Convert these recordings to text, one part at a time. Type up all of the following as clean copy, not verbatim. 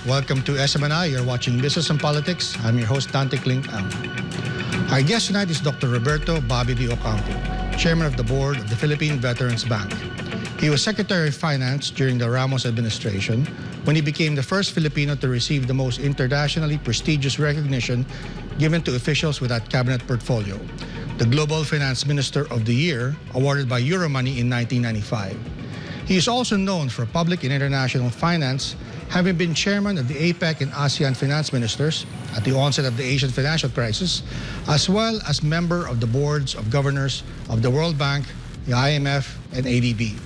Welcome to SMNI. You're watching Business and Politics. I'm your host, Dante Kling. Our guest tonight is Dr. Roberto Bobby D. Ocampo, Chairman of the Board of the Philippine Veterans Bank. He was Secretary of Finance during the Ramos administration when he became the first Filipino to receive the most internationally prestigious recognition given to officials with that cabinet portfolio, the Global Finance Minister of the Year, awarded by Euromoney in 1995. He is also known for public and international finance, having been chairman of the APEC and ASEAN finance ministers at the onset of the Asian financial crisis, as well as member of the boards of governors of the World Bank, the IMF, and ADB.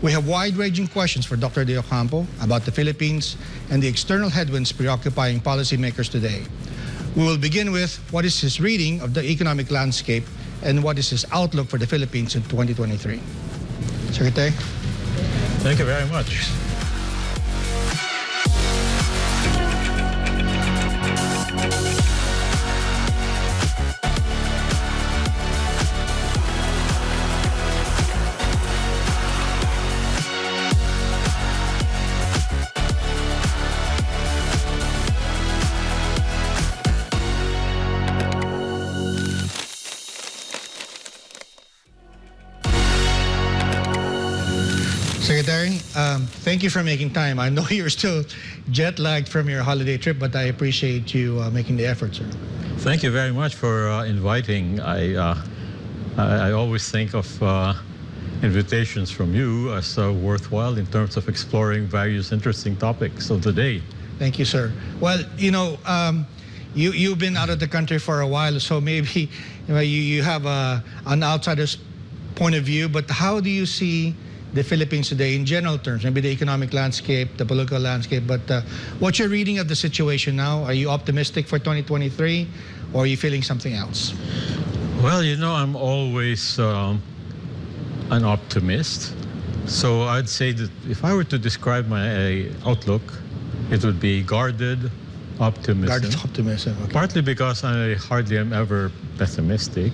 We have wide-ranging questions for Dr. De Ocampo about the Philippines and the external headwinds preoccupying policymakers today. We will begin with what is his reading of the economic landscape and what is his outlook for the Philippines in 2023. Secretary? Thank you very much. Secretary, thank you for making time. I know you're still jet-lagged from your holiday trip, but I appreciate you making the effort, sir. Thank you very much for inviting. I always think of invitations from you as worthwhile in terms of exploring various interesting topics of the day. Thank you, sir. Well, you've been out of the country for a while, so maybe you have an outsider's point of view, but how do you see the Philippines today in general terms, maybe the economic landscape, the political landscape, but what's your reading of the situation now? Are you optimistic for 2023 or are you feeling something else? Well, I'm always an optimist. So I'd say that if I were to describe my outlook, it would be guarded optimism. Guarded optimism, okay. Partly because I hardly am ever pessimistic,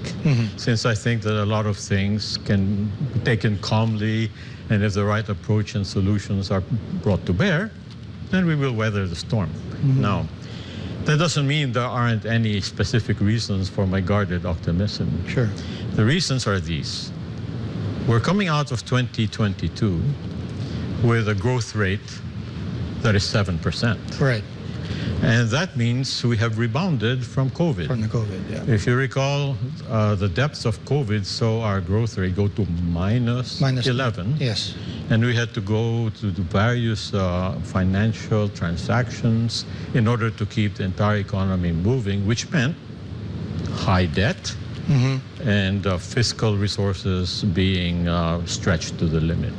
since I think that a lot of things can be taken calmly, and if the right approach and solutions are brought to bear, then we will weather the storm. Now, that doesn't mean there aren't any specific reasons for my guarded optimism. Sure. The reasons are these. We're coming out of 2022 with a growth rate that is 7%. Right. And that means we have rebounded from COVID. From the COVID, yeah. If you recall, the depths of COVID saw our growth rate go to minus 11. Yes. And we had to go to the various financial transactions in order to keep the entire economy moving, which meant high debt and fiscal resources being stretched to the limit.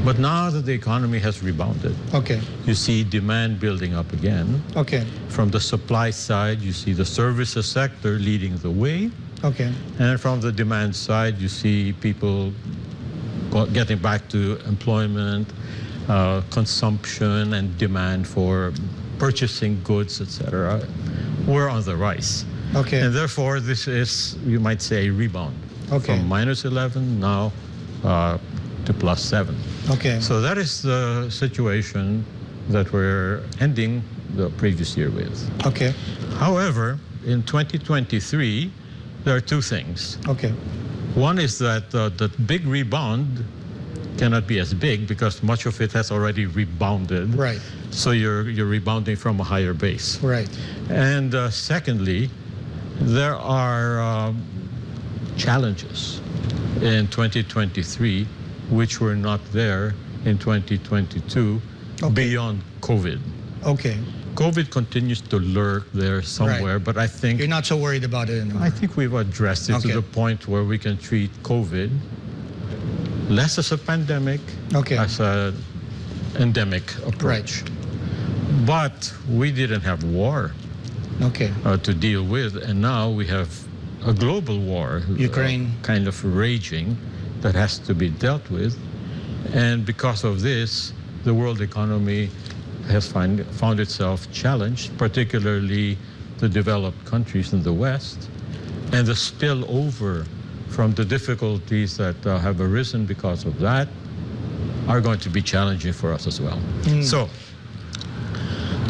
But now that the economy has rebounded, okay, you see demand building up again. Okay. From the supply side, you see the services sector leading the way. Okay. And from the demand side, you see people getting back to employment, consumption, and demand for purchasing goods, etc. We're on the rise. Okay. And therefore, this is, you might say, a rebound. Okay. From minus 11 now to plus 7. Okay. So that is the situation that we're ending the previous year with. Okay. However, in 2023, there are two things. Okay. One is that the big rebound cannot be as big because much of it has already rebounded. Right. So you're rebounding from a higher base. Right. And secondly, there are challenges in 2023 which were not there in 2022 beyond COVID. Okay. COVID continues to lurk there somewhere, but I think... You're not so worried about it anymore. I think we've addressed it to the point where we can treat COVID less as a pandemic, as an endemic approach. Right. But we didn't have war to deal with, and now we have a global war. Ukraine. Kind of raging that has to be dealt with. And because of this, the world economy has found itself challenged, particularly the developed countries in the West, and the spillover from the difficulties that have arisen because of that are going to be challenging for us as well. So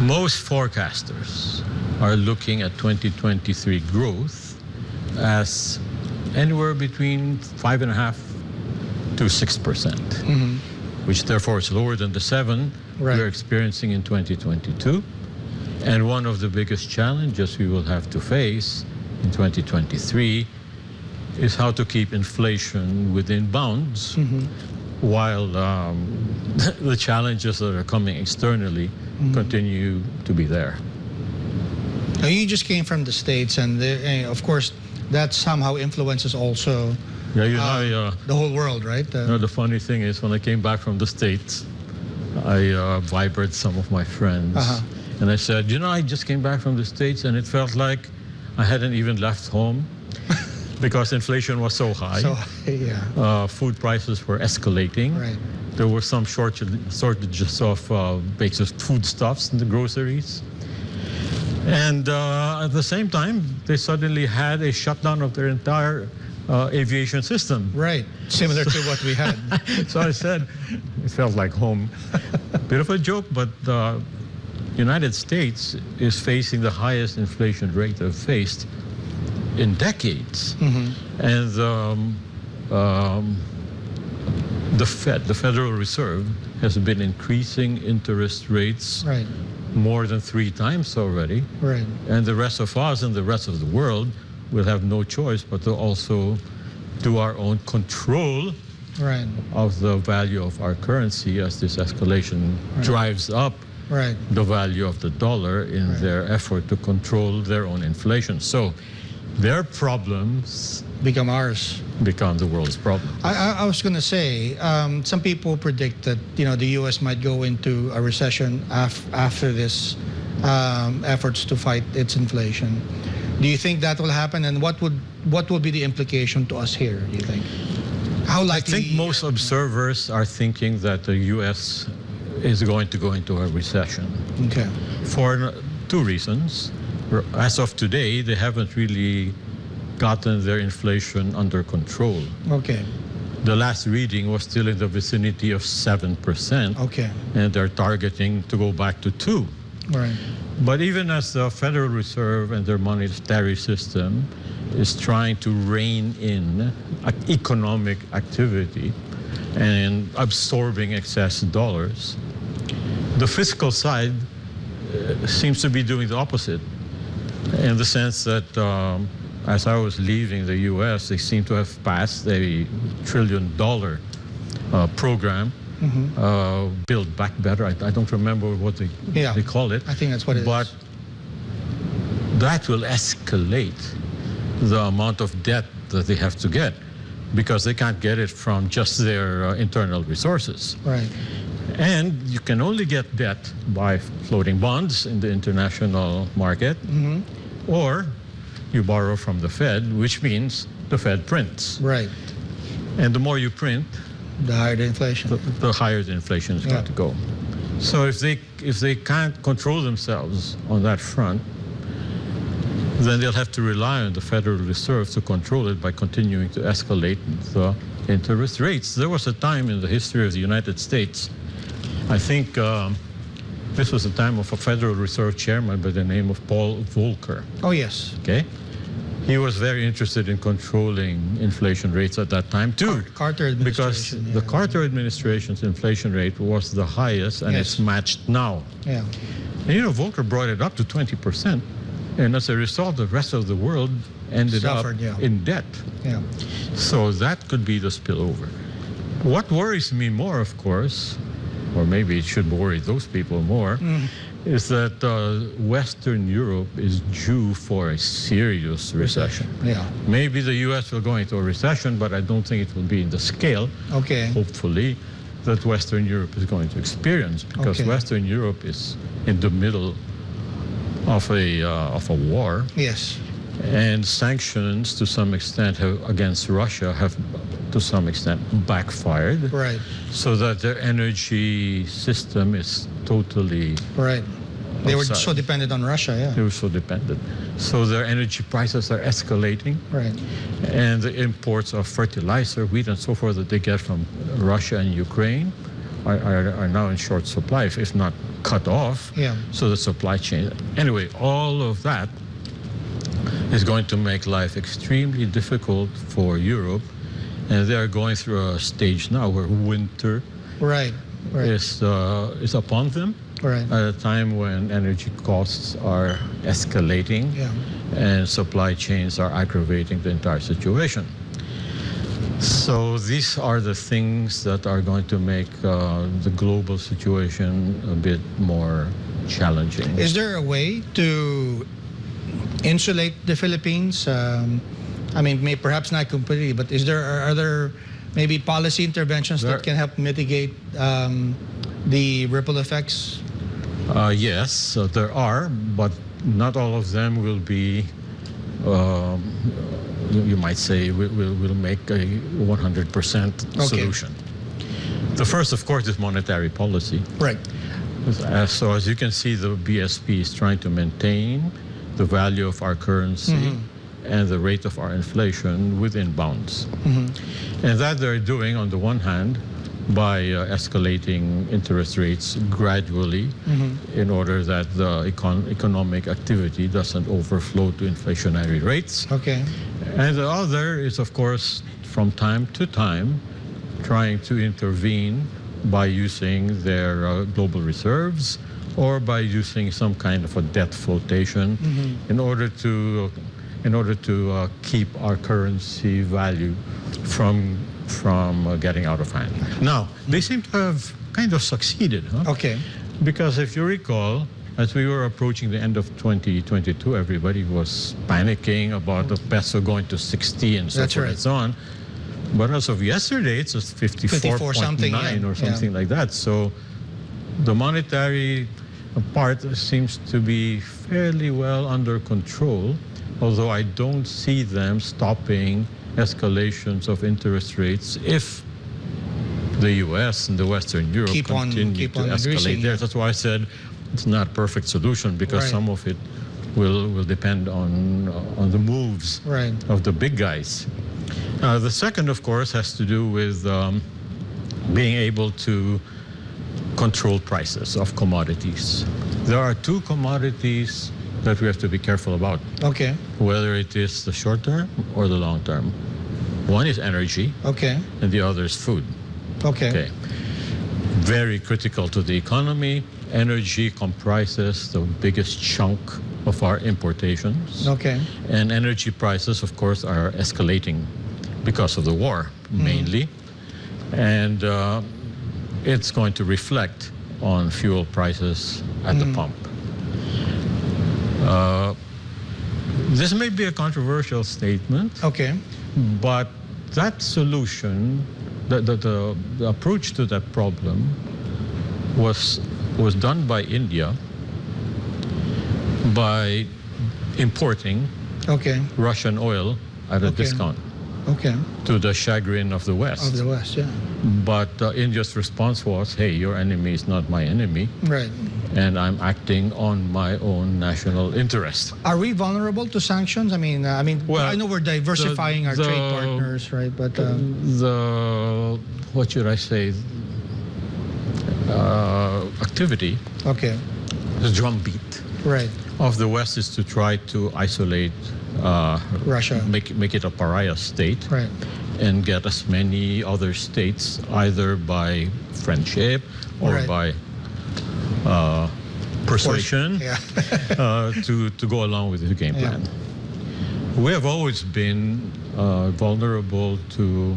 Most forecasters are looking at 2023 growth as anywhere between 5.5% to 6%, which therefore is lower than the 7% we're experiencing in 2022. And one of the biggest challenges we will have to face in 2023 is how to keep inflation within bounds while the challenges that are coming externally continue to be there. Now, you just came from the States, and of course, that somehow influences also the whole world, right? The funny thing is, when I came back from the States, I vibered some of my friends, and I said, I just came back from the States, and it felt like I hadn't even left home because inflation was so high. Food prices were escalating. Right. There were some shortages of basic foodstuffs in the groceries. And at the same time, they suddenly had a shutdown of their entire aviation system. Right, similar to what we had. So I said, it felt like home. Bit of a joke, but the United States is facing the highest inflation rate they've faced in decades. And the Fed, the Federal Reserve, has been increasing interest rates more than 3 times already. Right. And the rest of us and the rest of the world will have no choice but to also do our own control of the value of our currency as this escalation drives up the value of the dollar in their effort to control their own inflation. So their problems become ours. Become the world's problem. I was going to say, some people predict that the U.S. might go into a recession after this efforts to fight its inflation. Do you think that will happen, and what will be the implication to us here, do you think? How likely? I think most observers are thinking that the U.S. is going to go into a recession. Okay. For 2 reasons. As of today, they haven't really gotten their inflation under control. Okay. The last reading was still in the vicinity of 7%. Okay. And they're targeting to go back to 2%. Right. But even as the Federal Reserve and their monetary system is trying to rein in economic activity and absorbing excess dollars, the fiscal side seems to be doing the opposite, in the sense that as I was leaving the U.S., they seem to have passed a $1 trillion program, Build Back Better. I don't remember what they call it. I think that's what it is. But that will escalate the amount of debt that they have to get, because they can't get it from just their internal resources. Right. And you can only get debt by floating bonds in the international market, or you borrow from the Fed, which means the Fed prints. Right. And the more you print, the higher the inflation. The higher the inflation is going to go. So if they can't control themselves on that front, then they'll have to rely on the Federal Reserve to control it by continuing to escalate the interest rates. There was a time in the history of the United States, I think this was the time of a Federal Reserve chairman by the name of Paul Volcker. Oh, yes. Okay. He was very interested in controlling inflation rates at that time too. Carter administration. Because the Carter administration's inflation rate was the highest, and it's matched now. Yeah. And Volcker brought it up to 20%. And as a result, the rest of the world ended up in debt. Yeah. So that could be the spillover. What worries me more, of course, or maybe it should worry those people more, is that Western Europe is due for a serious recession. Yeah. Maybe the U.S. will go into a recession, but I don't think it will be in the scale, hopefully, that Western Europe is going to experience, because Western Europe is in the middle of a war. Yes. And sanctions, to some extent, against Russia have, to some extent, backfired. Right. So that their energy system is totally They were so dependent on Russia, They were so dependent. So their energy prices are escalating. Right. And the imports of fertilizer, wheat, and so forth that they get from Russia and Ukraine are now in short supply, if not cut off. Yeah. So the supply chain. Anyway, all of that is going to make life extremely difficult for Europe. And they are going through a stage now where winter Right. is upon them Right. at a time when energy costs are escalating Yeah. and supply chains are aggravating the entire situation. So these are the things that are going to make the global situation a bit more challenging. Is there a way to insulate the Philippines? I mean, perhaps not completely, but are there maybe policy interventions that can help mitigate the ripple effects? Yes, there are, but not all of them will be, you might say, will make a 100% solution. The first, of course, is monetary policy. Right. So as you can see, the BSP is trying to maintain the value of our currency and the rate of our inflation within bounds. And that they're doing, on the one hand, by escalating interest rates gradually in order that the economic activity doesn't overflow to inflationary rates. Okay. And the other is, of course, from time to time, trying to intervene by using their global reserves or by using some kind of a debt flotation in order to keep our currency value from getting out of hand. Now, they seem to have kind of succeeded. Huh? Okay. Because if you recall, as we were approaching the end of 2022, everybody was panicking about the peso going to 60 and so That's forth right. and so on. But as of yesterday, it's just 54.9 something, or something like that. So the monetary part seems to be fairly well under control, although I don't see them stopping escalations of interest rates if the U.S. and the Western Europe continue to escalate there. That's why I said it's not a perfect solution, because some of it will depend on the moves of the big guys. The second, of course, has to do with being able to control prices of commodities. There are two commodities that we have to be careful about. Okay. Whether it is the short term or the long term. One is energy. Okay. And the other is food. Okay. Very critical to the economy. Energy comprises the biggest chunk of our importations. Okay. And energy prices, of course, are escalating because of the war, mainly. And it's going to reflect on fuel prices at the pump. This may be a controversial statement. Okay. But that solution, the approach to that problem was done by India by importing Russian oil at a discount. Okay. To the chagrin of the West. Of the West, yeah. But India's response was, hey, your enemy is not my enemy. Right. And I'm acting on my own national interest. Are we vulnerable to sanctions? I mean, well, I know we're diversifying our trade partners, right? But what should I say? Activity. Okay. The drumbeat. Right. Of the West is to try to isolate Russia, make it a pariah state, right, and get as many other states either by friendship or by persuasion to go along with the game plan. We have always been vulnerable to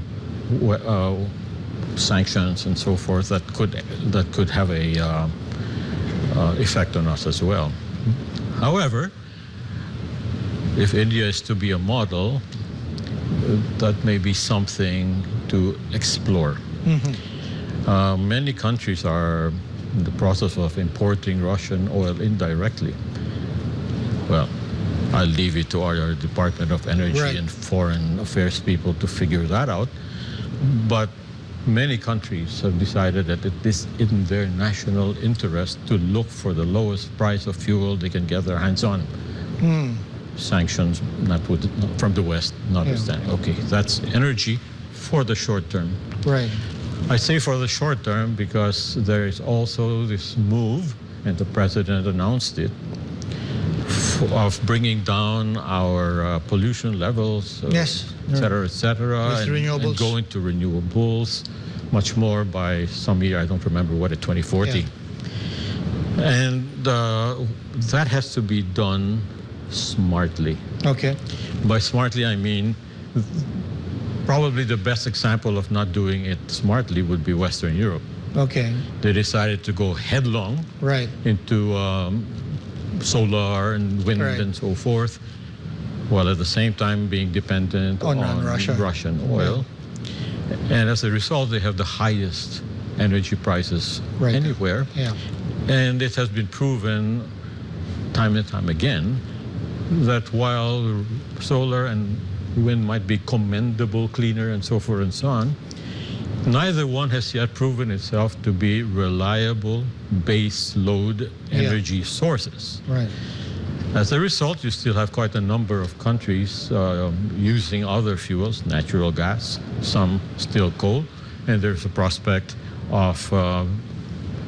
sanctions and so forth that could have a effect on us as well. However, if India is to be a model, that may be something to explore. Many countries are in the process of importing Russian oil indirectly. Well, I'll leave it to our Department of Energy and Foreign Affairs people to figure that out. But many countries have decided that it is in their national interest to look for the lowest price of fuel they can get their hands on. Sanctions from the West notwithstanding. Okay, that's energy for the short term. Right. I say for the short term because there is also this move, and the president announced it, of bringing down our pollution levels, Yes. et cetera, With renewables. and going to renewables much more by some year, I don't remember what, 2040. Yeah. And that has to be done smartly. Okay. By smartly, I mean probably the best example of not doing it smartly would be Western Europe. Okay. They decided to go headlong Right. into solar and wind Right. and so forth, while at the same time being dependent On on Russia. Russian oil. And as a result, they have the highest energy prices Right. anywhere. Yeah. And it has been proven time and time again that while solar and wind might be commendable, cleaner, and so forth and so on, neither one has yet proven itself to be reliable base load energy sources. Right. As a result, you still have quite a number of countries using other fuels, natural gas, some still coal, and there's a prospect of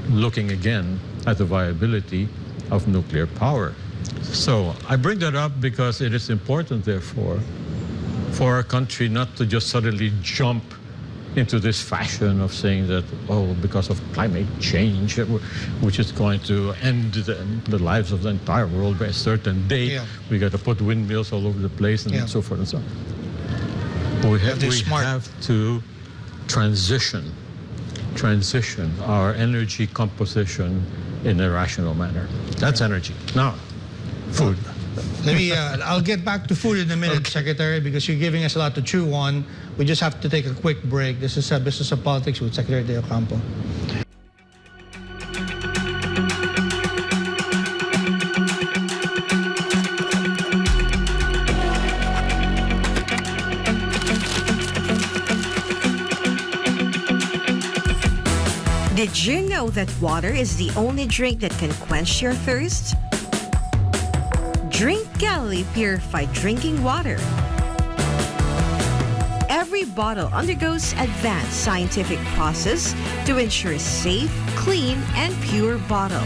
looking again at the viability of nuclear power. So I bring that up because it is important, therefore, for our country not to just suddenly jump into this fashion of saying that, oh, because of climate change, which is going to end the lives of the entire world by a certain date, Yeah. we got to put windmills all over the place and Yeah. so forth and so on. We to be smart. have to transition our energy composition in a rational manner. That's energy. Now, food. Let me, I'll get back to food in a minute, Secretary, because you're giving us a lot to chew on. We just have to take a quick break. This is Business and Politics with Secretary de Ocampo. Did you know that water is the only drink that can quench your thirst? Drink Galilee Purified Drinking Water. Every bottle undergoes advanced scientific process to ensure a safe, clean, and pure bottle.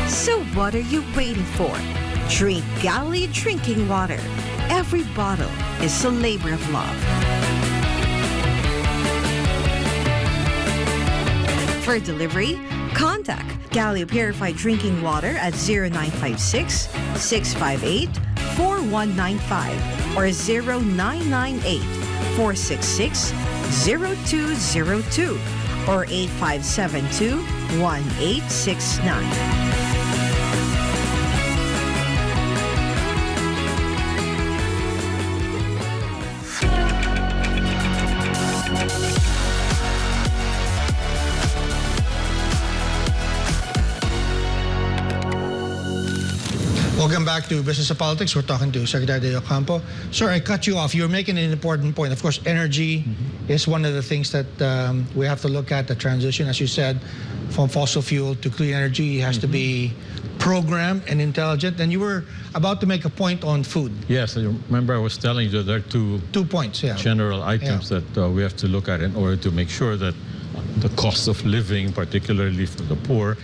So what are you waiting for? Drink Galilee Drinking Water. Every bottle is a labor of love. For delivery, contact Galilee Purified Drinking Water at 0956 658 4195 or 0998 466 0202 or 8572 1869. Welcome back to Business and Politics. We're talking to Secretary de Ocampo. Sir, I cut you off. You're making an important point. Of course, energy is one of the things that we have to look at, the transition, as you said, from fossil fuel to clean energy. It has to be programmed and intelligent. And you were about to make a point on food. Yes, I remember I was telling you that there are 2 points, yeah. general items that we have to look at in order to make sure that the cost of living, particularly for the poor,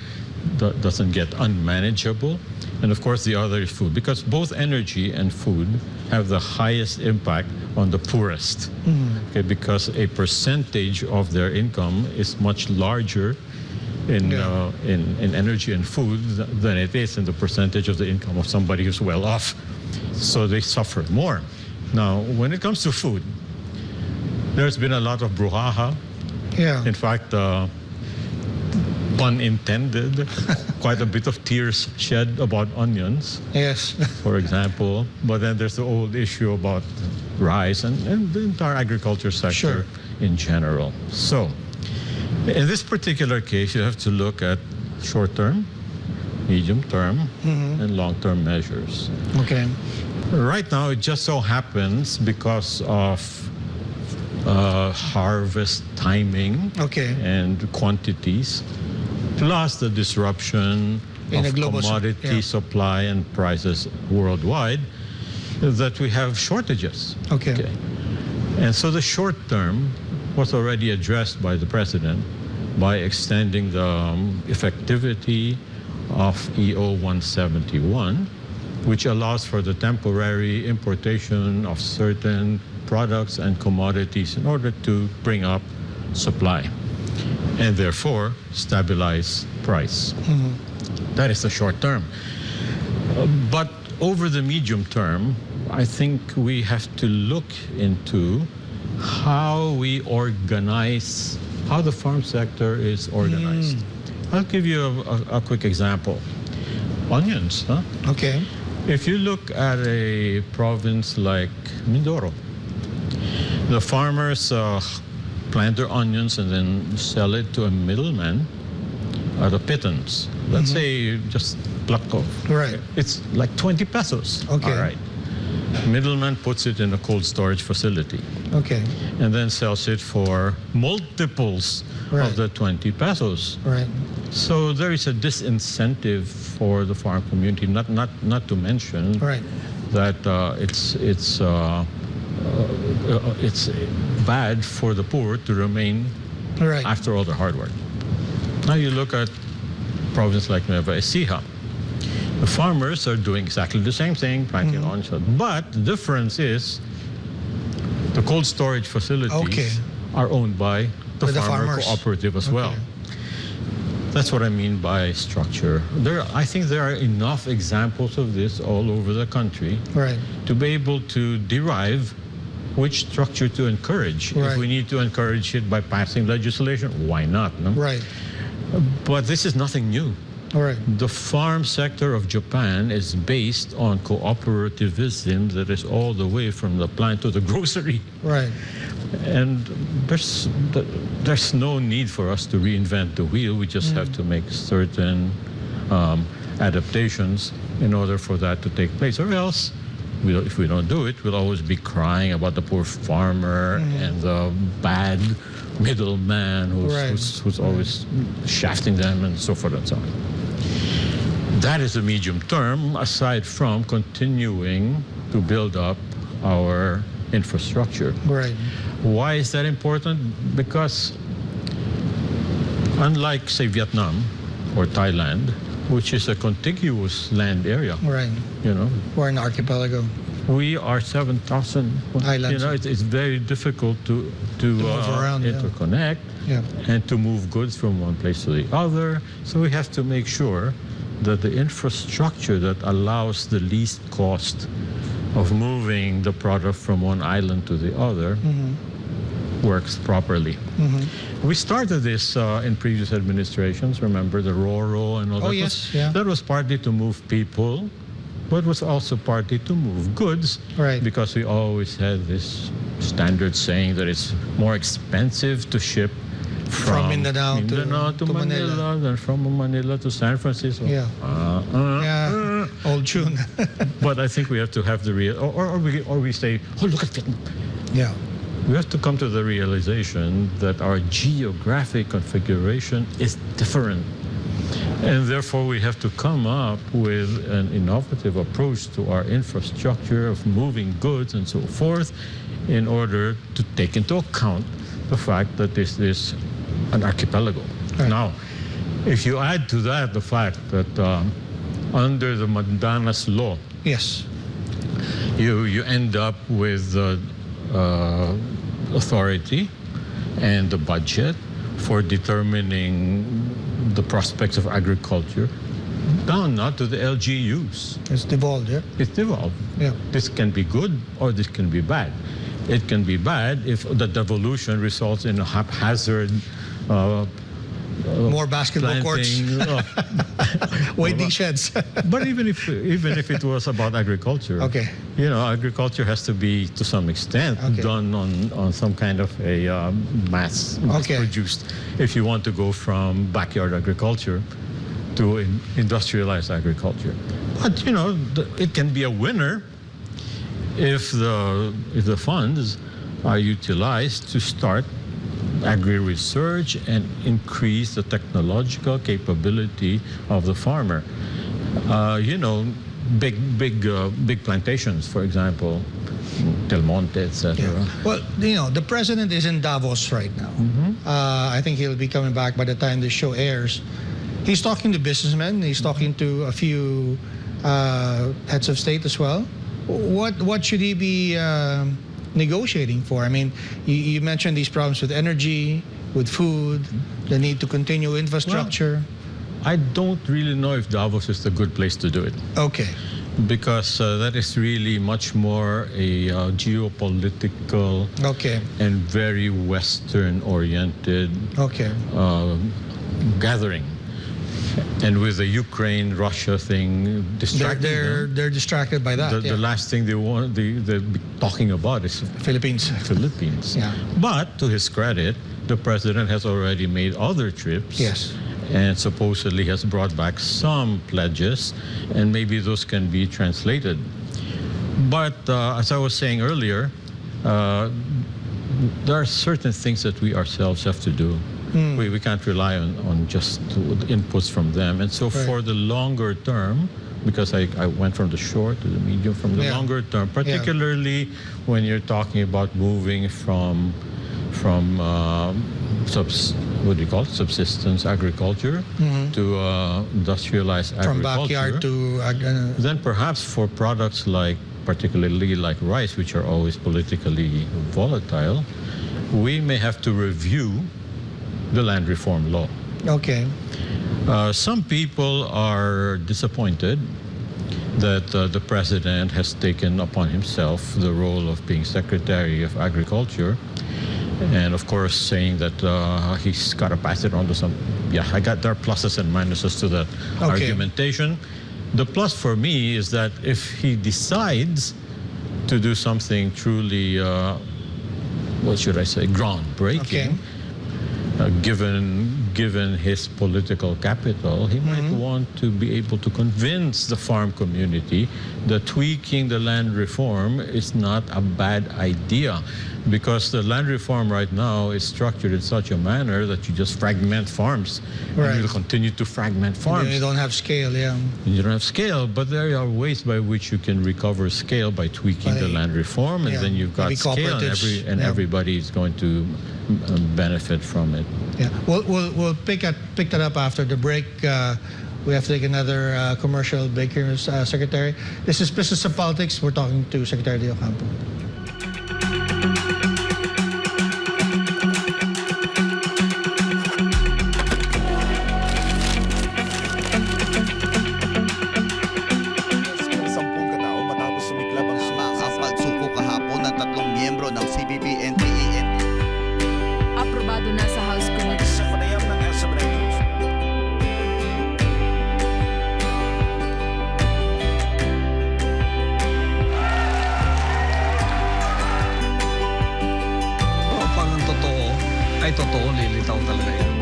doesn't get unmanageable. And of course, the other is food, because both energy and food have the highest impact on the poorest. Okay, because a percentage of their income is much larger in energy and food than it is in the percentage of the income of somebody who's well off. So they suffer more. Now, when it comes to food, there's been a lot of brouhaha. Yeah. In fact, pun intended, quite a bit of tears shed about onions, Yes. for example. But then there's the old issue about rice and the entire agriculture sector in general. So, in this particular case, you have to look at short-term, medium-term, and long-term measures. Okay. Right now, it just so happens because of harvest timing Okay. and quantities, plus the disruption In a of global commodity supply and prices worldwide that we have shortages. Okay. And so the short term was already addressed by the president by extending the effectivity of EO 171, which allows for the temporary importation of certain products and commodities in order to bring up supply and therefore stabilize price. That is the short term. But over the medium term, I think we have to look into how we organize, how the farm sector is organized. I'll give you a quick example. Onions, huh? Okay. If you look at a province like Mindoro, the farmers plant their onions and then sell it to a middleman at a pittance. Let's say just pluck off. Right. It's like 20 pesos. Okay. All right. Middleman puts it in a cold storage facility Okay. and then sells it for multiples Right. of the 20 pesos. Right. So there is a disincentive for the farm community, not to mention Right. that it's bad for the poor to remain Right. after all the hard work. Now you look at province like Nueva Ecija. The farmers are doing exactly the same thing, planting onions, but the difference is the cold storage facilities are owned by the By the farmer farmers. cooperative as well. That's what I mean by structure. I think there are enough examples of this all over the country Right. to be able to derive which structure to encourage. Right. If we need to encourage it by passing legislation, why not? No? Right. But this is nothing new. All right. The farm sector of Japan is based on cooperativism that is all the way from the plant to the grocery. Right. And there's no need for us to reinvent the wheel. We just have to make certain adaptations in order for that to take place. Or else, if we don't do it, we'll always be crying about the poor farmer and the bad middleman who's always shafting them and so forth and so on. That is the medium term, aside from continuing to build up our infrastructure. Right. Why is that important? Because unlike, say, Vietnam or Thailand, which is a contiguous land area, Right. you know, We're an archipelago. we are 7,000 Islands. You know, it's very difficult to move around, interconnect Yeah. and to move goods from one place to the other. So we have to make sure that the infrastructure that allows the least cost of moving the product from one island to the other works properly. We started this in previous administrations. Remember the RORO and all that? Oh, yes, yeah. That was partly to move people, but was also partly to move goods. Right. Because we always had this standard saying that it's more expensive to ship From Mindanao to Manila than from Manila to San Francisco. Yeah. Yeah. Old tune. But I think we have to have the real, or we say, oh, look at Vietnam. Yeah. We have to come to the realization that our geographic configuration is different. And therefore, we have to come up with an innovative approach to our infrastructure of moving goods and so forth in order to take into account the fact that this is an archipelago. Right. Now, if you add to that the fact that under the Mandanas law, Yes. you end up with the authority and the budget for determining the prospects of agriculture down not to the LGUs. It's devolved, yeah? It's devolved. Yeah. This can be good or this can be bad. It can be bad if the devolution results in a haphazard More basketball courts. Waiting sheds. But even if it was about agriculture, Okay. you know, agriculture has to be to some extent Okay. done on some kind of a mass Okay. produced. If you want to go from backyard agriculture to industrialized agriculture, but you know, it can be a winner if the funds are utilized to start agri-research and increase the technological capability of the farmer. Big plantations, for example, Del Monte, etc. Yeah. Well, the president is in Davos right now. I think he'll be coming back by the time the show airs. He's talking to businessmen. He's talking to a few heads of state as well. What should he be negotiating for? I mean, you mentioned these problems with energy, with food, the need to continue infrastructure. Well, I don't really know if Davos is a good place to do it. Okay. Because that is really much more a geopolitical and very Western-oriented gathering. And with the Ukraine-Russia thing distracted they're distracted by that. The last thing they're talking about is Philippines. Yeah. But to his credit, the president has already made other trips. Yes. And supposedly has brought back some pledges, and maybe those can be translated. But as I was saying earlier, there are certain things that we ourselves have to do. We can't rely on just inputs from them. And so for the longer term, because I went from the short to the medium, from the longer term, particularly when you're talking about moving from what do you call it? Subsistence agriculture to industrialized agriculture. From backyard to... then perhaps for products particularly like rice, which are always politically volatile, we may have to review the land reform law. Okay. Some people are disappointed that the president has taken upon himself the role of being Secretary of Agriculture. And of course, saying that he's got to pass it on to some. There are pluses and minuses to that argumentation. The plus for me is that if he decides to do something truly, what should I say, groundbreaking, given his political capital, he might want to be able to convince the farm community that tweaking the land reform is not a bad idea. Because the land reform right now is structured in such a manner that you just fragment farms. Right. And you'll continue to fragment farms. You don't have scale, You don't have scale, but there are ways by which you can recover scale by tweaking the land reform, and then you've got scale, and everybody is going to benefit from it. Yeah, we'll pick that up after the break. We have to take another commercial break here, Secretary. This is Business and Politics. We're talking to Secretary Ocampo. Aprobado na sa House Committee. Sa panayam ng Elsa News. Pag ang totoo ay totoo, lilitaw talaga yan.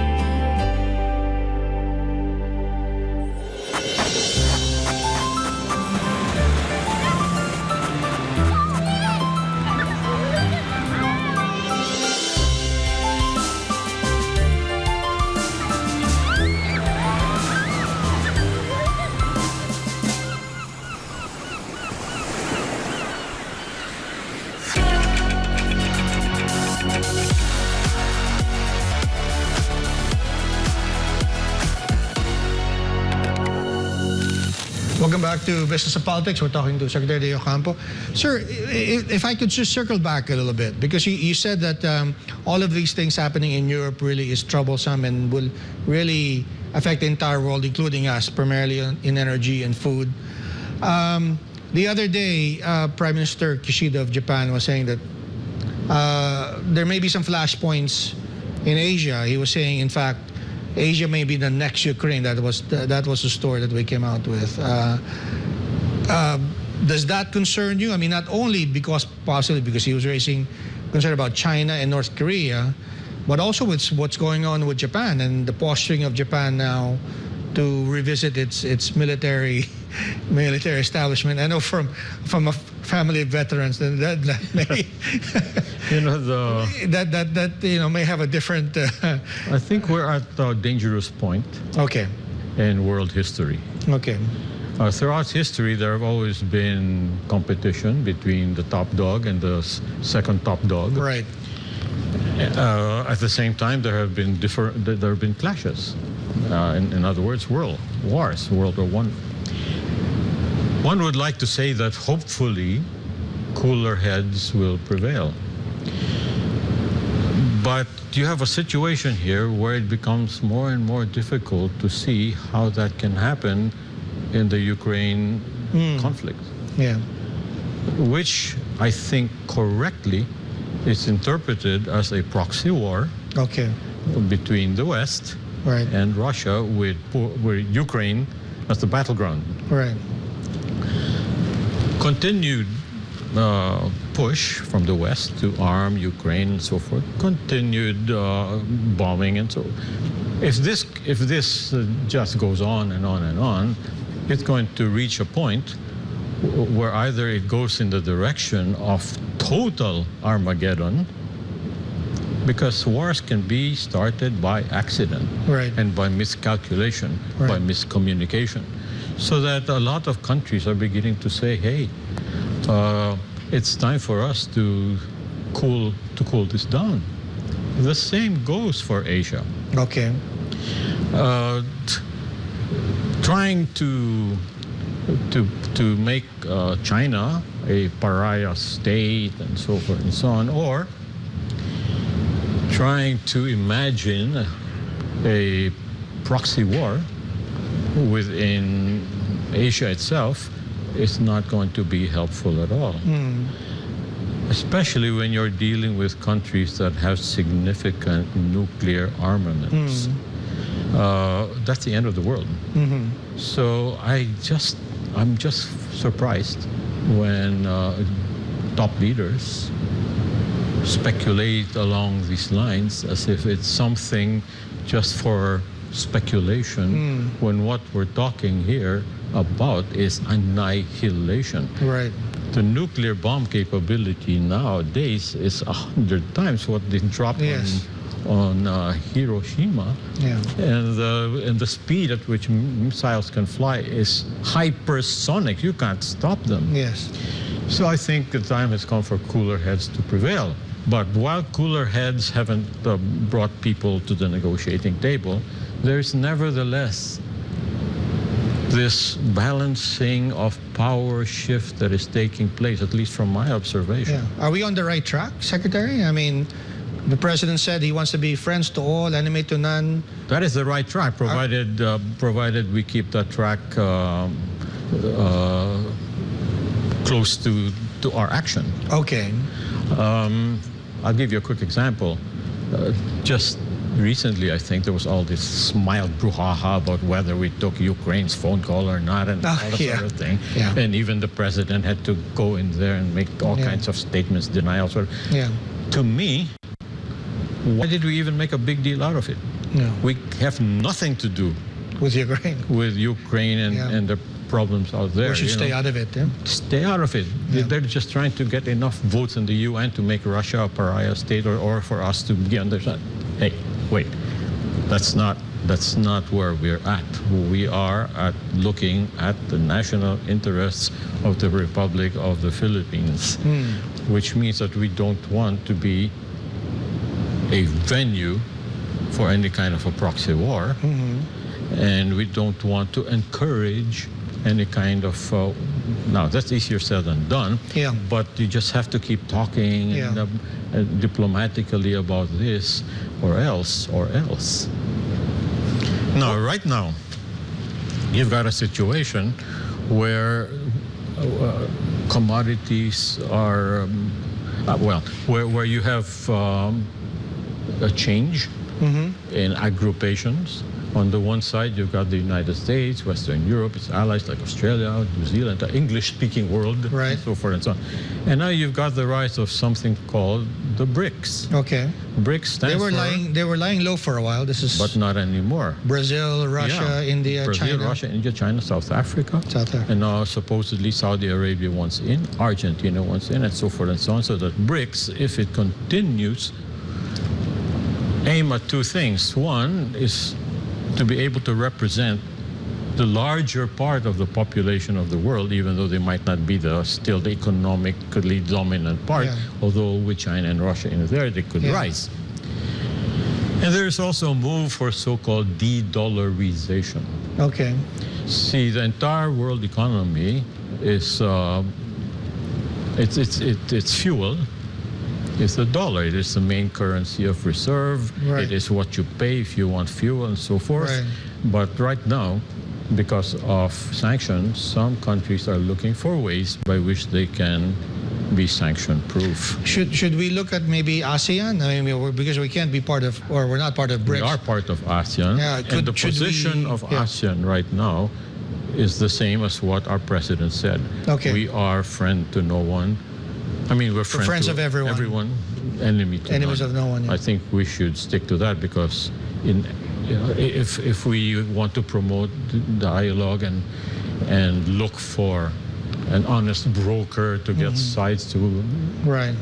Welcome back to Business and Politics. We're talking to Secretary Ocampo. Sir, if I could just circle back a little bit, because you said that all of these things happening in Europe really is troublesome and will really affect the entire world, including us, primarily in energy and food. The other day, Prime Minister Kishida of Japan was saying that there may be some flashpoints in Asia. He was saying, in fact, Asia may be the next Ukraine. That was the story that we came out with. Does that concern you? I mean, not only possibly because he was raising concern about China and North Korea, but also with what's going on with Japan and the posturing of Japan now to revisit its military establishment. I know from family of veterans, then that may You know, the that may have a different. I think we're at a dangerous point Okay. in world history. Okay. Throughout history, there have always been competition between the top dog and the second top dog. Right. At the same time, there have been clashes. In other words, world wars, World War I. One would like to say that hopefully cooler heads will prevail. But you have a situation here where it becomes more and more difficult to see how that can happen in the Ukraine conflict, Yeah. which I think correctly is interpreted as a proxy war Okay. between the West Right. and Russia with Ukraine as the battleground. Right. Continued push from the West to arm Ukraine and so forth. Continued bombing and so. If this just goes on and on and on, it's going to reach a point where either it goes in the direction of total Armageddon, because wars can be started by accident Right. and by miscalculation, by Right. miscommunication. So that a lot of countries are beginning to say, hey, it's time for us to cool this down. The same goes for Asia. Okay. Trying to make China a pariah state and so forth and so on, or trying to imagine a proxy war within Asia itself is not going to be helpful at all. Especially when you're dealing with countries that have significant nuclear armaments. That's the end of the world. So I'm just surprised when top leaders speculate along these lines as if it's something just for speculation, when what we're talking here about is annihilation. Right. The nuclear bomb capability nowadays is 100 times what they dropped Yes. on Hiroshima. Yeah. And the speed at which missiles can fly is hypersonic. You can't stop them. Yes. So I think the time has come for cooler heads to prevail. But while cooler heads haven't brought people to the negotiating table, there's nevertheless this balancing of power shift that is taking place, at least from my observation. Yeah. Are we on the right track, Secretary? I mean, the president said he wants to be friends to all, enemy to none. That is the right track, provided we keep that track close to our action. Okay. I'll give you a quick example. Just recently, I think there was all this mild brouhaha about whether we took Ukraine's phone call or not, and all that yeah. sort of thing. Yeah. And even the president had to go in there and make all kinds of statements, denials. Yeah. To me, why did we even make a big deal out of it? No. We have nothing to do With Ukraine. with Ukraine and the problems out there. We should stay out of it. Yeah. Stay out of it. Yeah. They're just trying to get enough votes in the UN to make Russia a pariah state, or for us to be understood. Hey, wait, that's not where we're at. We are looking at the national interests of the Republic of the Philippines, which means that we don't want to be a venue for any kind of a proxy war, and we don't want to encourage any kind of now that's easier said than done. Yeah. But you just have to keep talking and diplomatically about this, or else. Now, right now, you've got a situation where commodities are where you have a change in aggruppations, On the one side, you've got the United States, Western Europe, its allies like Australia, New Zealand, the English-speaking world, Right. and so forth and so on. And now you've got the rise of something called the BRICS. Okay. BRICS stands They were lying low for a while. This is but not anymore. Brazil, Russia, Yeah. India, Brazil, China. Russia, India, China, South Africa. South Africa. And now supposedly Saudi Arabia wants in, Argentina wants in, and so forth and so on. So that BRICS, if it continues, aim at two things. One is to be able to represent the larger part of the population of the world, even though they might not be still the economically dominant part, Yeah. although with China and Russia in there, they could Yeah. rise. And there's also a move for so-called de-dollarization. Okay. See, the entire world economy is it's fuel. It's the dollar. It is the main currency of reserve. Right. It is what you pay if you want fuel and so forth. Right. But right now, because of sanctions, some countries are looking for ways by which they can be sanction-proof. Should we look at maybe ASEAN? I mean, because we can't be part of, or we're not part of BRICS. We are part of ASEAN, Yeah, and the should position we- of yeah. ASEAN right now is the same as what our president said. Okay. We are friend to no one. I mean, we're friends to of everyone. Enemy to Enemies none. of no one, yeah. I think we should stick to that because if we want to promote dialogue and look for an honest broker to get sides to Right.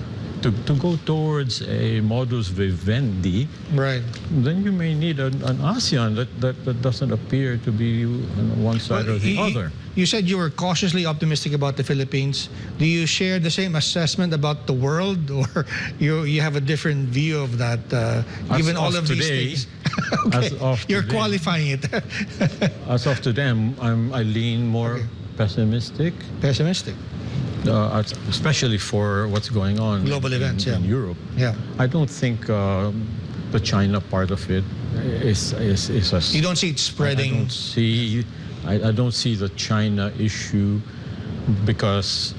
to go towards a modus vivendi, Right. then you may need an ASEAN that doesn't appear to be on one side or the other. You said you were cautiously optimistic about the Philippines. Do you share the same assessment about the world, or you have a different view of that, given all of these today, things? Okay. as of You're today. qualifying it. As of today, I lean more Okay. pessimistic, Pessimistic. especially for what's going on Global events, in yeah. Europe. Yeah. I don't think the China part of it is as You don't see it spreading. I don't see the China issue because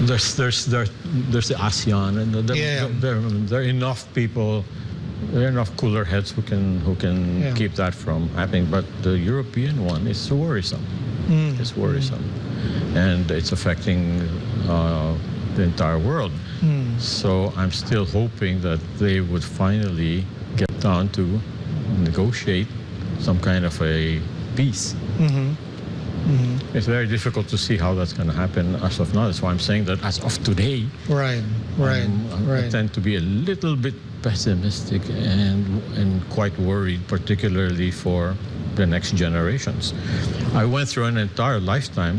there's the ASEAN and Yeah. there are enough people, there are enough cooler heads who can Yeah. keep that from happening. But the European one is worrisome. It's worrisome, and it's affecting the entire world. So I'm still hoping that they would finally get down to negotiate some kind of a peace. It's very difficult to see how that's going to happen as of now. That's why I'm saying that as of today, Right. Right. I Right. tend to be a little bit pessimistic and quite worried, particularly for the next generations. I went through an entire lifetime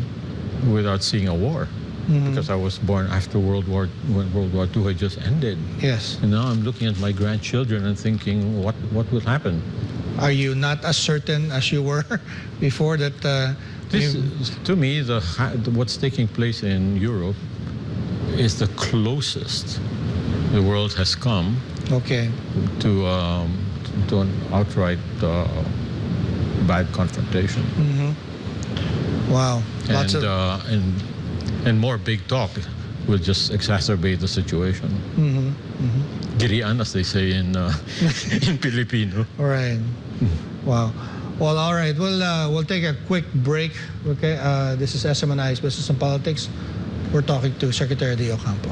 without seeing a war because I was born after when World War II had just ended. Yes. And now I'm looking at my grandchildren and thinking, what will happen? Are you not as certain as you were before that? To me, what's taking place in Europe is the closest the world has come Okay. to an outright bad confrontation. Wow. Lots of. And more big talk will just exacerbate the situation. Girian, as they say in Filipino. Right. Wow. Well, all right. We'll take a quick break. Okay. This is SMNI's Business and Politics. We're talking to Secretary de Ocampo.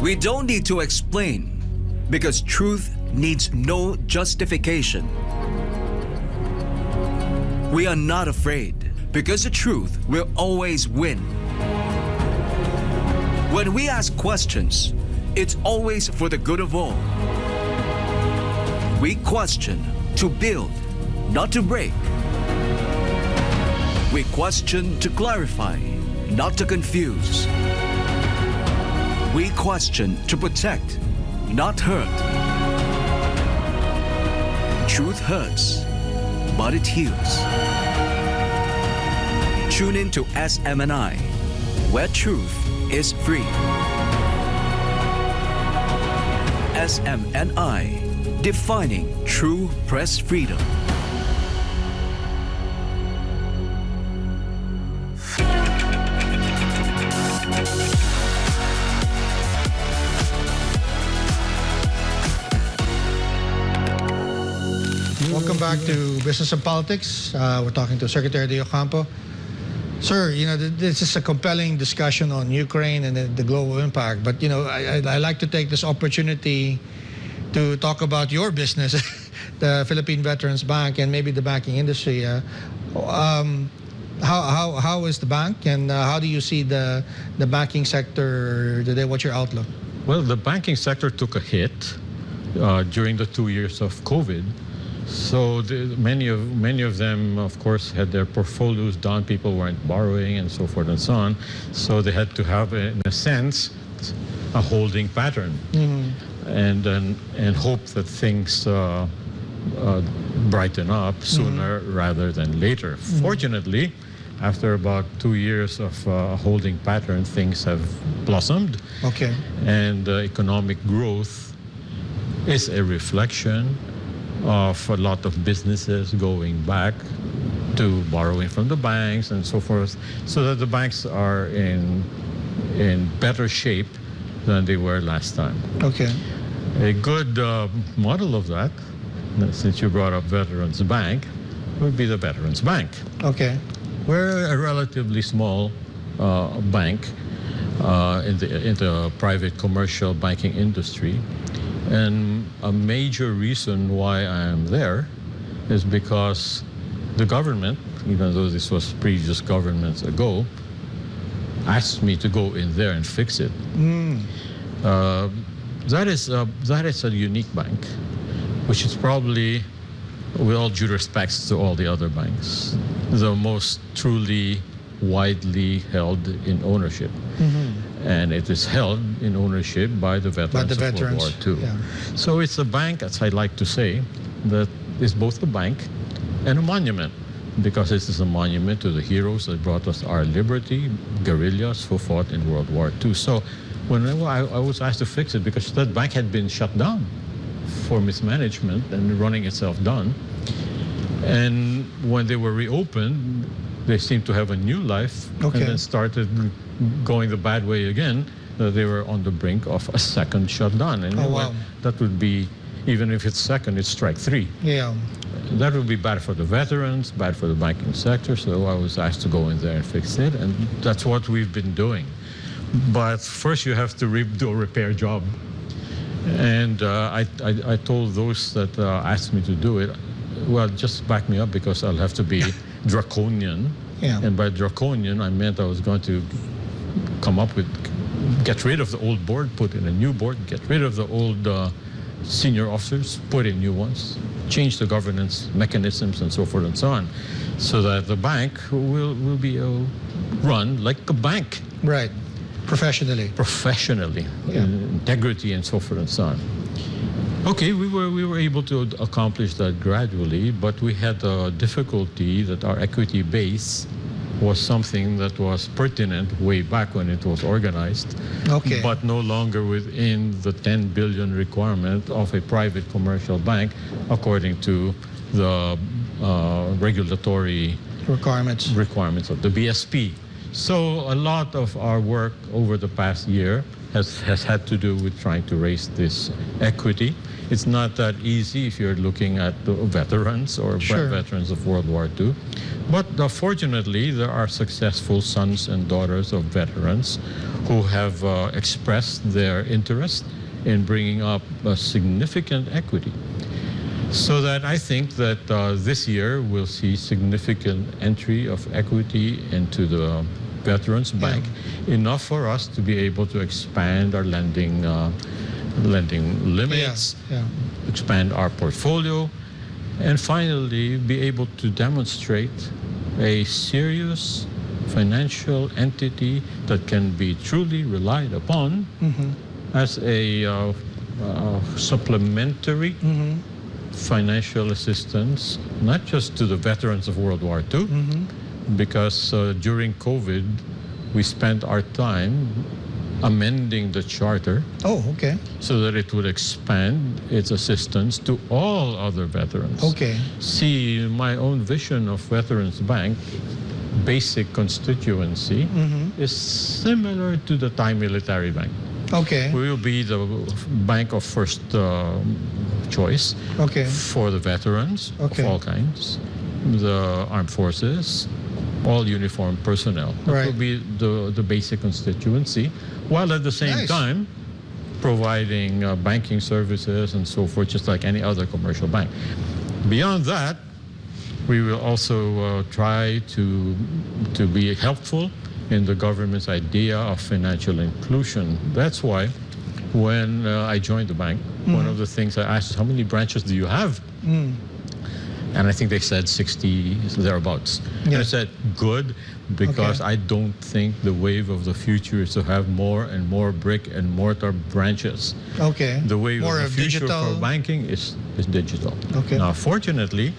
We don't need to explain because truth needs no justification. We are not afraid because the truth will always win. When we ask questions, it's always for the good of all. We question to build, not to break. We question to clarify, not to confuse. We question to protect, not hurt. Truth hurts, but it heals. Tune in to SMNI, where truth is free. SMNI, defining true press freedom. Welcome back to Business and Politics. We're talking to Secretary Ocampo. Sir, this is a compelling discussion on Ukraine and the global impact. But, I like to take this opportunity to talk about your business, the Philippine Veterans Bank, and maybe the banking industry. How is the bank, and how do you see the banking sector today? What's your outlook? Well, the banking sector took a hit during the 2 years of COVID. So many of them, of course, had their portfolios down. People weren't borrowing and so forth and so on. So they had to have, in a sense, a holding pattern, and hope that things brighten up sooner rather than later. Fortunately, after about 2 years of holding pattern, things have blossomed. Okay. And economic growth is a reflection of a lot of businesses going back to borrowing from the banks and so forth, so that the banks are in better shape than they were last time. Okay. A good model of that, since you brought up Veterans Bank, would be the Veterans Bank. Okay. We're a relatively small bank in the private commercial banking industry. And a major reason why I am there is because the government, even though this was previous governments ago, asked me to go in there and fix it. That is a unique bank, which is probably, with all due respects to all the other banks, the most truly widely held in ownership. And it is held in ownership by the veterans of World War II. Yeah. So it's a bank, as I like to say, that is both a bank and a monument, because it is a monument to the heroes that brought us our liberty, guerrillas who fought in World War II. So when I was asked to fix it, because that bank had been shut down for mismanagement and running itself down. And when they were reopened, they seemed to have a new life, Okay. and then started going the bad way again. They were on the brink of a second shutdown. And wow. that would be, even if it's second, it's strike three. Yeah. That would be bad for the veterans, bad for the banking sector. So I was asked to go in there and fix it, and that's what we've been doing. But first you have to do a repair job. And I told those that asked me to do it, well, just back me up, because I'll have to be draconian. Yeah. And by draconian, I meant I was going to get rid of the old board, put in a new board, get rid of the old senior officers, put in new ones, change the governance mechanisms and so forth and so on, so that the bank will be run like a bank. Right. Professionally. Yeah. Integrity and so forth and so on. Okay, we were able to accomplish that gradually, but we had a difficulty that our equity base was something that was pertinent way back when it was organized, Okay. but no longer within the 10 billion requirement of a private commercial bank, according to the regulatory Requirements. of the BSP. So a lot of our work over the past year has had to do with trying to raise this equity. It's not that easy if you're looking at the veterans or Sure. veterans of World War II. But fortunately, there are successful sons and daughters of veterans who have expressed their interest in bringing up a significant equity. So that I think that this year we'll see significant entry of equity into the Veterans Bank, enough for us to be able to expand our lending limits, expand our portfolio, and finally be able to demonstrate a serious financial entity that can be truly relied upon as a supplementary financial assistance, not just to the veterans of World War II, because during COVID, we spent our time amending the charter Oh, okay. so that it would expand its assistance to all other veterans. Okay. See, my own vision of Veterans Bank, basic constituency, is similar to the Thai Military Bank. Okay. We will be the bank of first choice Okay. for the veterans Okay. of all kinds, the armed forces, all uniformed personnel. That Right. will be the basic constituency, while at the same Nice. time providing banking services and so forth, just like any other commercial bank. Beyond that, we will also try to be helpful in the government's idea of financial inclusion. That's why when I joined the bank, one of the things I asked is, how many branches do you have? And I think they said 60, thereabouts. And I Yeah. said, good, because Okay. I don't think the wave of the future is to have more and more brick and mortar branches. Okay. The wave More of the future digital. for banking is digital. Okay. Now, fortunately,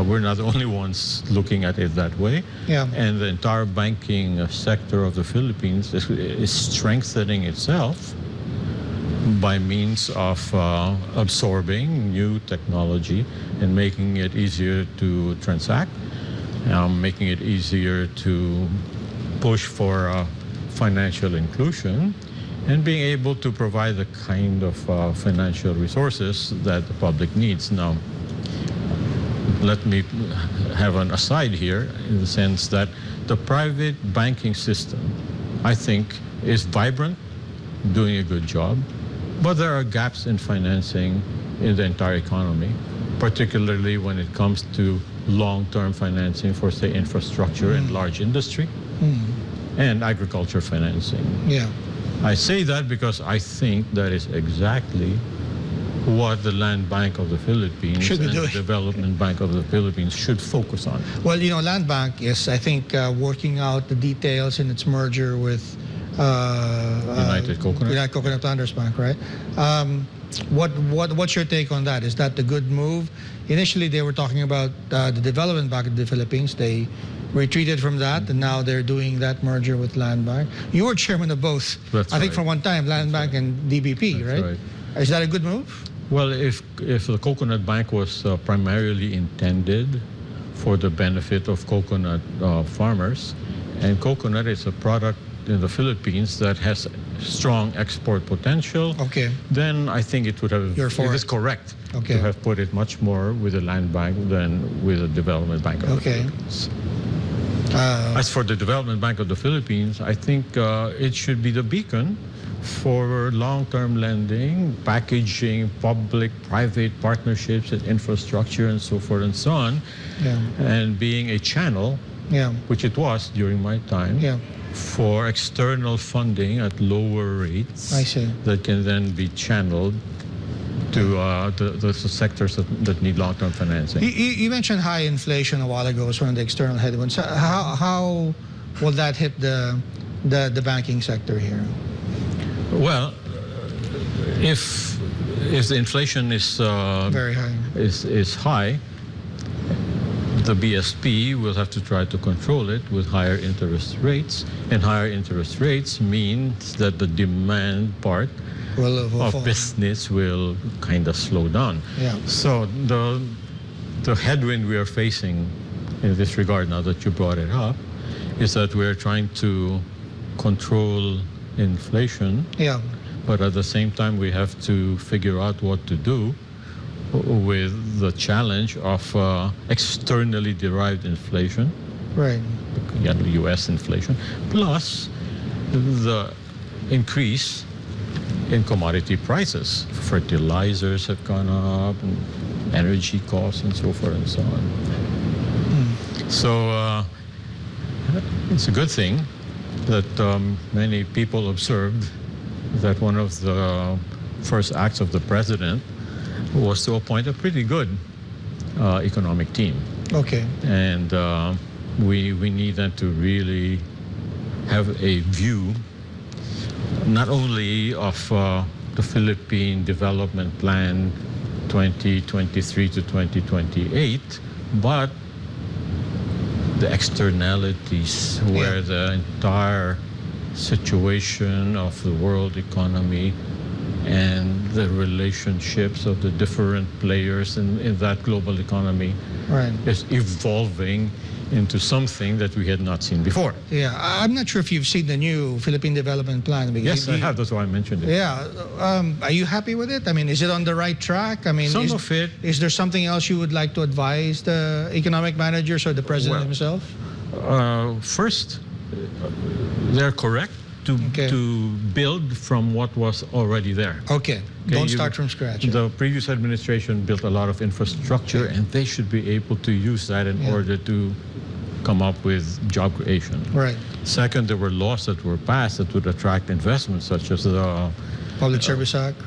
we're not the only ones looking at it that way. Yeah. And the entire banking sector of the Philippines is strengthening itself by means of absorbing new technology and making it easier to transact, making it easier to push for financial inclusion, and being able to provide the kind of financial resources that the public needs. Now, let me have an aside here in the sense that the private banking system, I think, is vibrant, doing a good job, but there are gaps in financing in the entire economy, particularly when it comes to long-term financing for, say, infrastructure and large industry and agriculture financing. Yeah. I say that because I think that is exactly what the Land Bank of the Philippines Should be and the doing. Development Bank of the Philippines should focus on. Well, Land Bank is, I think, working out the details in its merger with United Coconut. United Coconut Landers Bank, right? What's your take on that? Is that the good move? Initially, they were talking about the Development Bank of the Philippines. They retreated from that, and now they're doing that merger with Land Bank. You were chairman of both. That's I think right. for one time, Land Bank and DBP, That's right? Is that a good move? Well, if the Coconut Bank was primarily intended for the benefit of coconut farmers, and coconut is a product in the Philippines that has strong export potential, Okay. then I think it would have. You're for it is it. correct Okay. to have put it much more with the Land Bank than with the Development Bank of Okay. the Philippines. Uh, As for the Development Bank of the Philippines, I think it should be the beacon for long-term lending, packaging public-private partnerships and infrastructure and so forth and so on, yeah. and being a channel, Yeah. which it was during my time, Yeah. for external funding at lower rates I see. that can then be channeled to the sectors that need long-term financing. You mentioned high inflation a while ago as one of the external headwinds. How will that hit the banking sector here? Well, if the inflation is Very high. is high, the BSP will have to try to control it with higher interest rates, and higher interest rates means that the demand part Will of fall. business will kind of slow down. Yeah. So the headwind we are facing in this regard, now that you brought it up, is that we are trying to control inflation, Yeah. but at the same time we have to figure out what to do with the challenge of externally derived inflation, Right. U.S. inflation, plus the increase in commodity prices. Fertilizers have gone up, and energy costs, and so forth and so on. So it's a good thing that many people observed that one of the first acts of the president was to appoint a pretty good economic team. Okay. And we need them to really have a view not only of the Philippine Development Plan 2023 to 2028, but the externalities where the entire situation of the world economy and the relationships of the different players in that global economy is evolving into something that we had not seen before. Yeah, I'm not sure if you've seen the new Philippine Development Plan. Yes, I have. That's why I mentioned it. Yeah. Are you happy with it? I mean, is it on the right track? I mean, Some of it. Is there something else you would like to advise the economic managers or the president himself? First, they're correct to build from what was already there. Okay. Don't start from scratch. The previous administration built a lot of infrastructure, and they should be able to use that in order to come up with job creation. Right. Second, there were laws that were passed that would attract investments, such as the Public Service Act.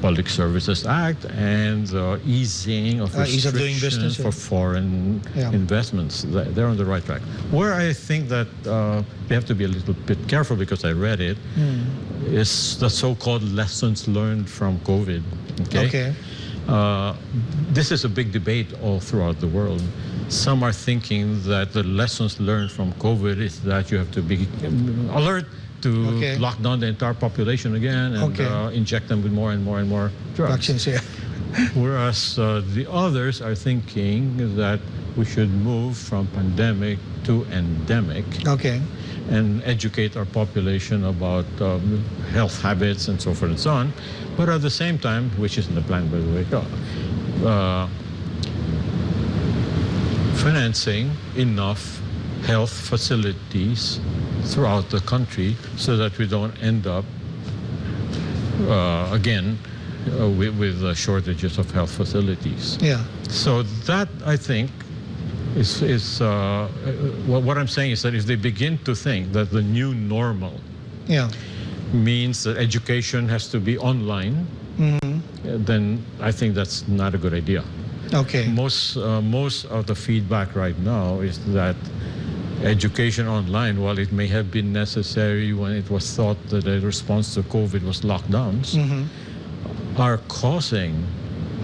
Public Services Act and the easing of ease of doing restrictions business, for foreign investments. They're on the right track. Where I think that they have to be a little bit careful, because I read it, is the so-called lessons learned from COVID. Okay. This is a big debate all throughout the world. Some are thinking that the lessons learned from COVID is that you have to be alert to lock down the entire population again and inject them with more and more and more drugs. Vaccines, yeah. Whereas the others are thinking that we should move from pandemic to endemic. Okay. And educate our population about health habits and so forth and so on. But at the same time, which is in the plan, by the way, financing enough health facilities throughout the country so that we don't end up again with shortages of health facilities. Yeah. So that, I think, is what I'm saying is that if they begin to think that the new normal means that education has to be online, then I think that's not a good idea. Okay. Most of the feedback right now is that education online, while it may have been necessary when it was thought that a response to COVID was lockdowns, are causing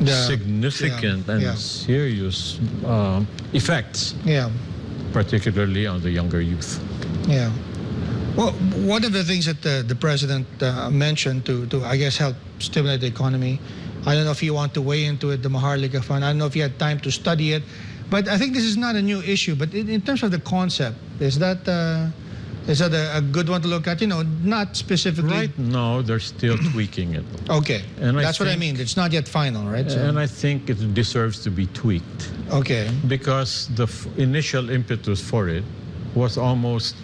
significant and serious effects, particularly on the younger youth. Yeah. Well, one of the things that the president mentioned to, I guess, help stimulate the economy, I don't know if you want to weigh into it, the Maharlika Fund. I don't know if you had time to study it, but I think this is not a new issue. But in terms of the concept, is that a good one to look at? You know, not specifically. Right now, they're still tweaking it. Okay, and that's what I mean. It's not yet final, right? So. And I think it deserves to be tweaked. Okay. Because the initial impetus for it was almost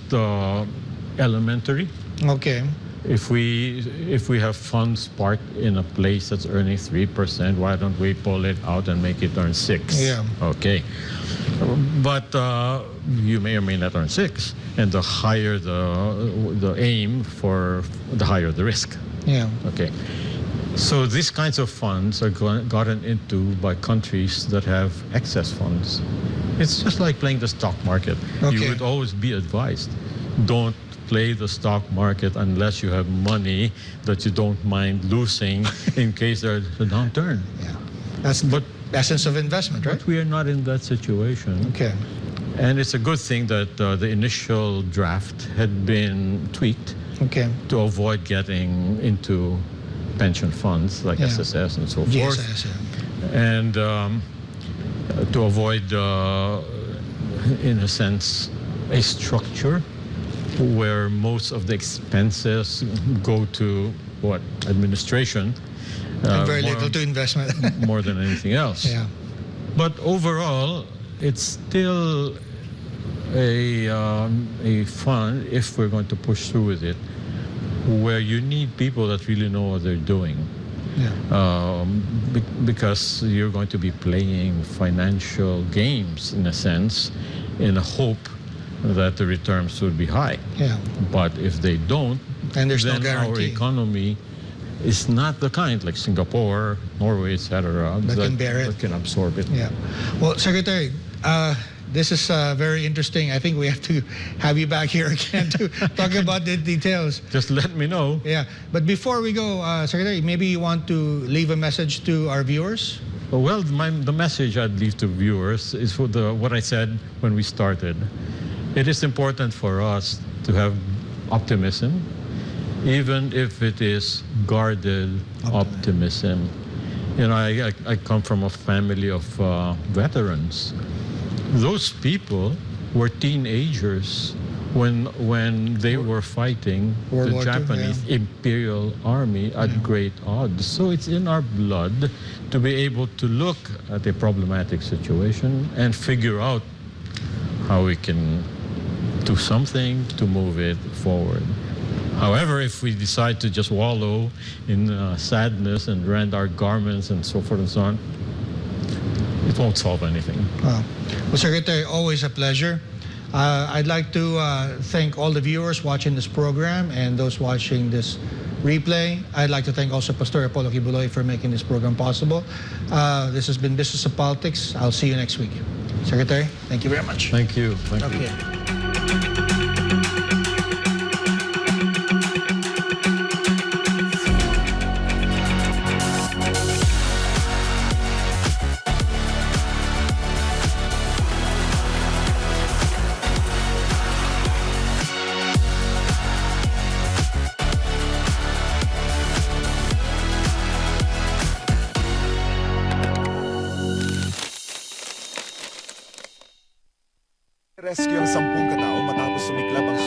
elementary. Okay. If we have funds parked in a place that's earning 3%, why don't we pull it out and make it earn 6? Yeah. Okay. But you may or may not earn 6, and the higher the aim, for the higher the risk. Yeah. Okay. So these kinds of funds are gotten into by countries that have excess funds. It's just like playing the stock market. Okay. You would always be advised, don't play the stock market unless you have money that you don't mind losing in case there's a downturn. Yeah. That's the essence of investment, right? But we are not in that situation. Okay. And it's a good thing that the initial draft had been tweaked to avoid getting into pension funds like SSS and so forth. GSS, and to avoid, in a sense, a structure where most of the expenses go to administration, and very little to investment, more than anything else. Yeah. But overall, it's still a fund, if we're going to push through with it, where you need people that really know what they're doing. Yeah. Because you're going to be playing financial games, in a sense, in a hope that the returns would be high. Yeah. But if they don't, and there's then no guarantee. Our economy is not the kind like Singapore, Norway, etc. that can bear it, that can absorb it. Yeah. Well, Secretary, this is very interesting. I think we have to have you back here again to talk about the details. Just let me know. Yeah, but before we go, Secretary, maybe you want to leave a message to our viewers? Well, the message I'd leave to viewers is for what I said when we started. It is important for us to have optimism, even if it is guarded optimism. You know, I come from a family of veterans. Those people were teenagers when they were fighting World the War II, Japanese yeah. Imperial Army at great odds. So it's in our blood to be able to look at a problematic situation and figure out how we can do something to move it forward. However, if we decide to just wallow in sadness and rend our garments and so forth and so on, it won't solve anything. Well, Secretary, always a pleasure. I'd like to thank all the viewers watching this program and those watching this replay. I'd like to thank also Pastor Apollo Kibuloy for making this program possible. This has been Business of Politics. I'll see you next week. Secretary, thank you very much. Thank you. Thank you. Okay. Rescue ang 10 katao matapos sumiklab ang